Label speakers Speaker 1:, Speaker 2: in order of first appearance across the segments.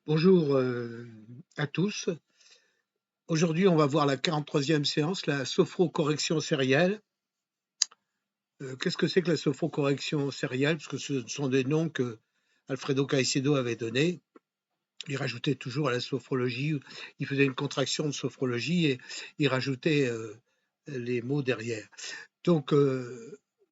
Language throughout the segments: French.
Speaker 1: Bonjour à tous. Aujourd'hui, on va voir la 43e séance, la sophrocorrection sérielle. Qu'est-ce que c'est que la sophrocorrection sérielle? Parce que ce sont des noms que Alfredo Caicedo avait donnés. Il rajoutait toujours à la sophrologie, il faisait une contraction de sophrologie et il rajoutait les mots derrière. Donc,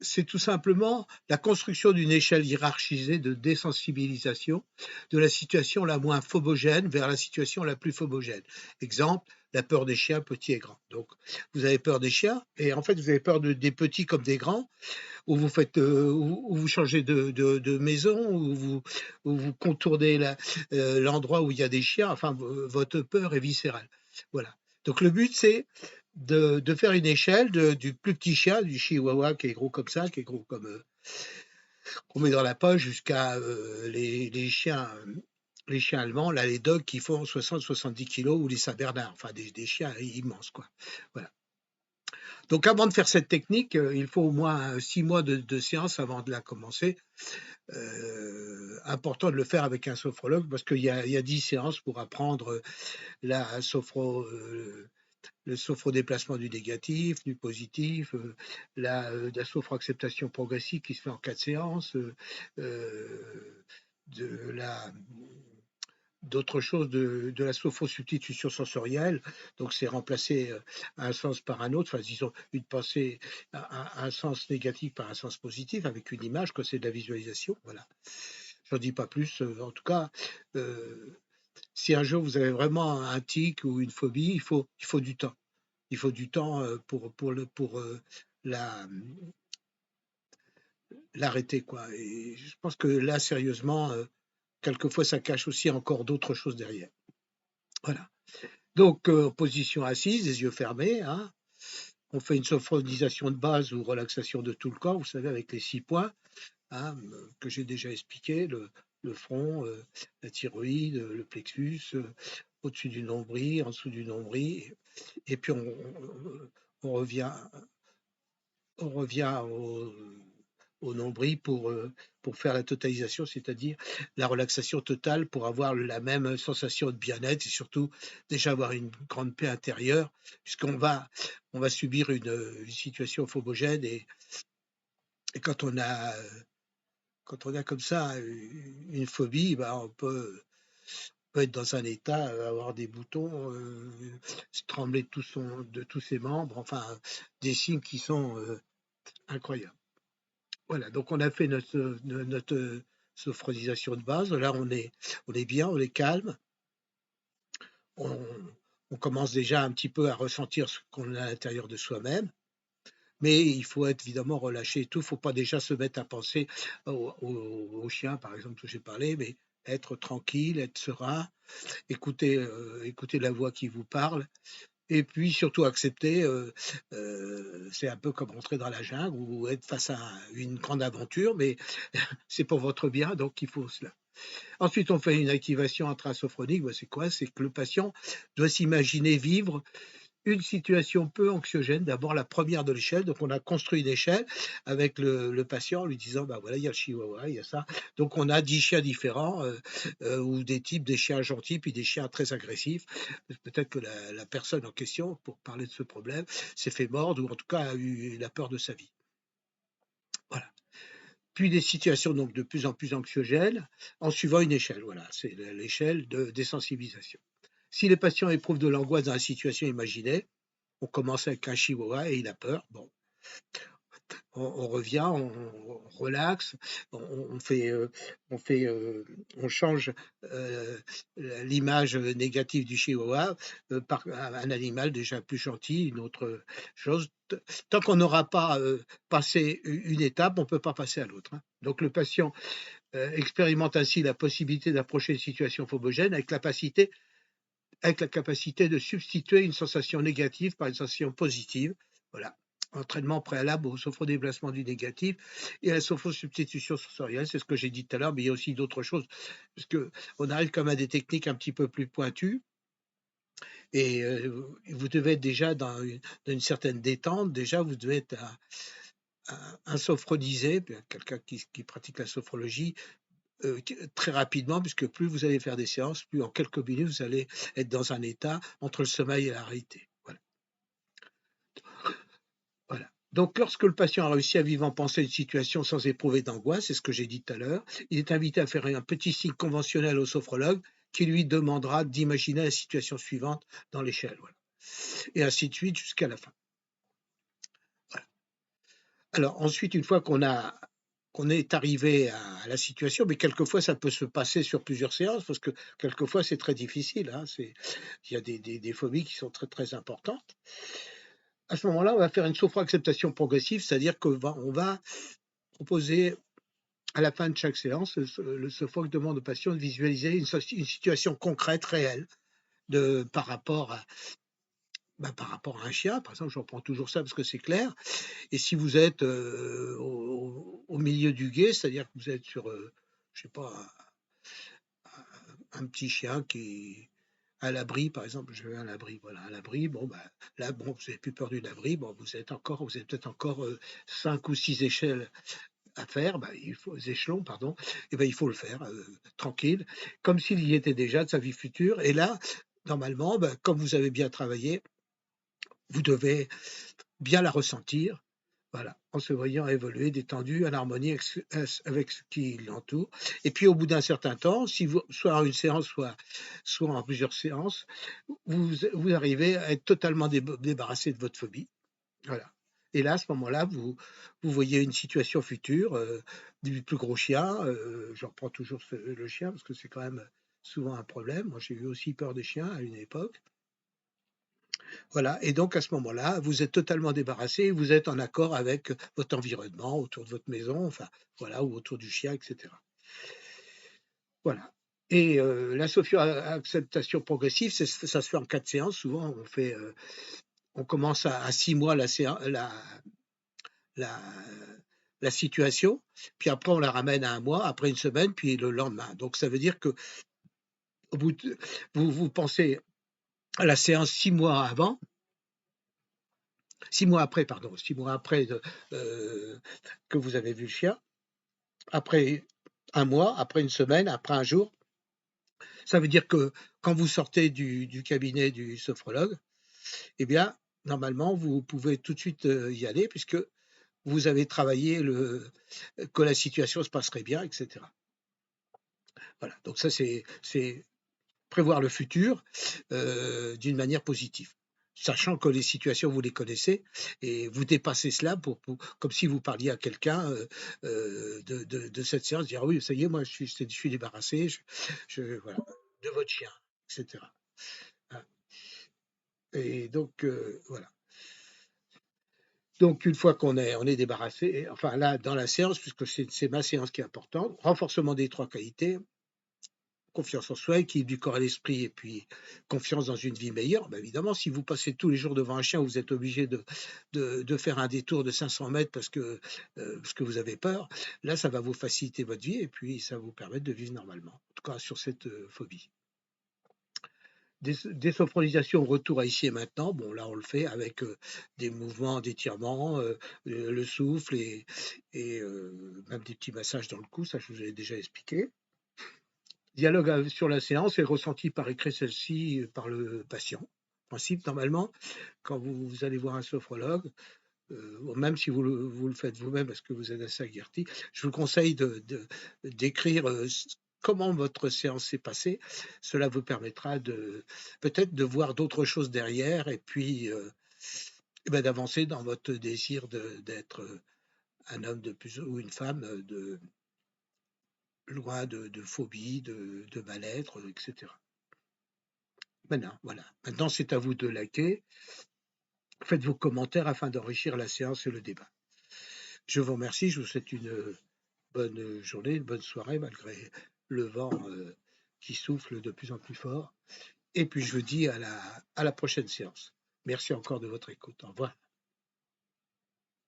Speaker 1: c'est tout simplement la construction d'une échelle hiérarchisée de désensibilisation de la situation la moins phobogène vers la situation la plus phobogène. Exemple, la peur des chiens petits et grands. Donc, vous avez peur des chiens et en fait, vous avez peur des petits comme des grands, où vous faites, où vous changez de maison, où vous contournez l'endroit où il y a des chiens. Enfin, votre peur est viscérale. Voilà. Donc, le but, c'est de faire une échelle du plus petit chien, du chihuahua qui est gros comme ça, qui est gros comme qu'on met dans la poche, jusqu'à les chiens allemands, là, les dogs qui font 60-70 kilos, ou les Saint-Bernard, enfin des chiens immenses, quoi. Voilà. Donc, avant de faire cette technique, il faut au moins 6 mois de séance avant de la commencer. Important de le faire avec un sophrologue parce qu'il y a 10 séances pour apprendre la sophro, le sophrodéplacement du négatif, du positif, la sophroacceptation progressive qui se fait en 4 séances, de la d'autres choses de la sophrosubstitution sensorielle. Donc, c'est remplacer un sens par un autre, enfin, disons, une pensée, un sens négatif par un sens positif avec une image, que c'est de la visualisation. Voilà. J'en dis pas plus. En tout cas, si un jour vous avez vraiment un tic ou une phobie, il faut du temps. Il faut du temps pour la, l'arrêter, quoi. Et je pense que là, sérieusement, quelquefois, ça cache aussi encore d'autres choses derrière. Voilà. Donc, position assise, les yeux fermés, hein. On fait une sophronisation de base ou relaxation de tout le corps, vous savez, avec les 6 points, hein, que j'ai déjà expliqué, le front, la thyroïde, le plexus, au-dessus du nombril, en dessous du nombril. Et puis, on revient, on revient au nombril pour faire la totalisation, c'est-à-dire la relaxation totale pour avoir la même sensation de bien-être et surtout déjà avoir une grande paix intérieure, puisqu'on on va subir une situation phobogène et quand on a comme ça une phobie, ben peut être dans un état, avoir des boutons, trembler de tous ses membres, enfin des signes qui sont incroyables. Voilà, donc on a fait notre sophronisation de base. Là, on est bien, on est calme. On, on commence déjà un petit peu à ressentir ce qu'on a à l'intérieur de soi-même. Mais il faut être évidemment relâché et tout. Il ne faut pas déjà se mettre à penser au chien, par exemple, dont j'ai parlé, mais être tranquille, être serein, écouter la voix qui vous parle. Et puis surtout accepter, c'est un peu comme rentrer dans la jungle ou être face à une grande aventure, mais c'est pour votre bien, donc il faut cela. Ensuite, on fait une activation intrasophronique. Ben, c'est quoi? C'est que le patient doit s'imaginer vivre une situation peu anxiogène, d'abord la première de l'échelle. Donc, on a construit une échelle avec le patient en lui disant, bah voilà, il y a le chihuahua, il y a ça. Donc, on a 10 chiens différents ou des types, des chiens gentils, puis des chiens très agressifs. Peut-être que la personne en question, pour parler de ce problème, s'est fait mordre ou en tout cas a eu la peur de sa vie. Voilà. Puis des situations donc de plus en plus anxiogènes en suivant une échelle. Voilà, c'est l'échelle de désensibilisation. Si les patients éprouvent de l'angoisse dans la situation imaginée, on commence avec un chihuahua et il a peur. Bon, on revient, on relaxe, on fait, on change l'image négative du chihuahua par un animal déjà plus gentil, une autre chose. Tant qu'on n'aura pas passé une étape, on ne peut pas passer à l'autre, hein. Donc le patient expérimente ainsi la possibilité d'approcher une situation phobogène avec la capacité de substituer une sensation négative par une sensation positive. Voilà. Entraînement préalable au sophrodéplacement du négatif et à la sophrosubstitution sensorielle, c'est ce que j'ai dit tout à l'heure, mais il y a aussi d'autres choses, parce qu'on arrive comme à des techniques un petit peu plus pointues, et vous devez être déjà dans une certaine détente, déjà vous devez être un sophronisé, quelqu'un qui pratique la sophrologie, très rapidement, puisque plus vous allez faire des séances, plus en quelques minutes, vous allez être dans un état entre le sommeil et la réalité. Voilà. Voilà. Donc, lorsque le patient a réussi à vivre en pensée une situation sans éprouver d'angoisse, c'est ce que j'ai dit tout à l'heure, il est invité à faire un petit signe conventionnel au sophrologue qui lui demandera d'imaginer la situation suivante dans l'échelle. Voilà. Et ainsi de suite jusqu'à la fin. Voilà. Alors, ensuite, une fois qu'on est arrivé à la situation, mais quelquefois ça peut se passer sur plusieurs séances, parce que quelquefois c'est très difficile. Hein, il y a des phobies qui sont très très importantes. À ce moment-là, on va faire une sophro-acceptation progressive, c'est-à-dire qu'on va proposer à la fin de chaque séance, le sophrologue demande au patient de visualiser une situation concrète, réelle, par rapport à un chien. Par exemple, je reprends toujours ça parce que c'est clair. Et si vous êtes au milieu du gué, c'est-à-dire que vous êtes sur, je sais pas, un petit chien qui est à l'abri, par exemple, je vais à l'abri, voilà, à l'abri, bon, bah, là, bon, vous n'avez plus peur du abri, bon, vous avez peut-être encore 5 ou 6 échelles à faire, bah, échelons, pardon, et ben il faut le faire tranquille, comme s'il y était déjà de sa vie future. Et là, normalement, bah, comme vous avez bien travaillé, vous devez bien la ressentir, voilà, en se voyant évoluer, détendu, en harmonie avec ce qui l'entoure. Et puis au bout d'un certain temps, si vous, soit en une séance, soit en plusieurs séances, vous arrivez à être totalement débarrassé de votre phobie. Voilà. Et là, à ce moment-là, vous voyez une situation future du plus gros chien. Je reprends toujours le chien parce que c'est quand même souvent un problème. Moi, j'ai eu aussi peur des chiens à une époque. Voilà. Et donc, à ce moment-là, vous êtes totalement débarrassé. Vous êtes en accord avec votre environnement, autour de votre maison, enfin, voilà, ou autour du chien, etc. Voilà. Et la sophio-acceptation progressive, ça se fait en 4 séances. Souvent, on commence à 6 mois la, la situation, puis après on la ramène à un mois, après une semaine, puis le lendemain. Donc ça veut dire que au bout de, vous pensez à la séance 6 mois avant, 6 mois après, pardon, 6 mois après que vous avez vu le chien, après un mois, après une semaine, après un jour. Ça veut dire que quand vous sortez du cabinet du sophrologue, eh bien, normalement, vous pouvez tout de suite y aller puisque vous avez travaillé que la situation se passerait bien, etc. Voilà, donc ça c'est prévoir le futur d'une manière positive, sachant que les situations vous les connaissez et vous dépassez cela comme si vous parliez à quelqu'un de cette séance, dire ah oui ça y est moi je suis débarrassé, voilà, de votre chien, etc. Et donc voilà. Donc, une fois on est débarrassé, enfin là, dans la séance, puisque c'est ma séance qui est importante, renforcement des 3 qualités, confiance en soi, équilibre du corps et l'esprit, et puis confiance dans une vie meilleure. Ben évidemment, si vous passez tous les jours devant un chien, vous êtes obligé de faire un détour de 500 mètres parce que vous avez peur. Là, ça va vous faciliter votre vie et puis ça va vous permettre de vivre normalement, en tout cas sur cette phobie. Désophronisation, retour à ici et maintenant. Bon, là, on le fait avec des mouvements d'étirement, le souffle et même des petits massages dans le cou, ça je vous ai déjà expliqué. Dialogue sur la séance et ressenti par écrit celle-ci par le patient. Principe, normalement, quand vous allez voir un sophrologue, même si vous le faites vous-même parce que vous êtes assez aguerri, je vous conseille d'écrire comment votre séance s'est passée. Cela vous permettra peut-être de voir d'autres choses derrière et puis d'avancer dans votre désir d'être un homme ou une femme loin de phobie, de mal-être, etc. Maintenant, c'est à vous de liker. Faites vos commentaires afin d'enrichir la séance et le débat. Je vous remercie, je vous souhaite une bonne journée, une bonne soirée malgré le vent qui souffle de plus en plus fort. Et puis je vous dis à la prochaine séance. Merci encore de votre écoute. Au revoir.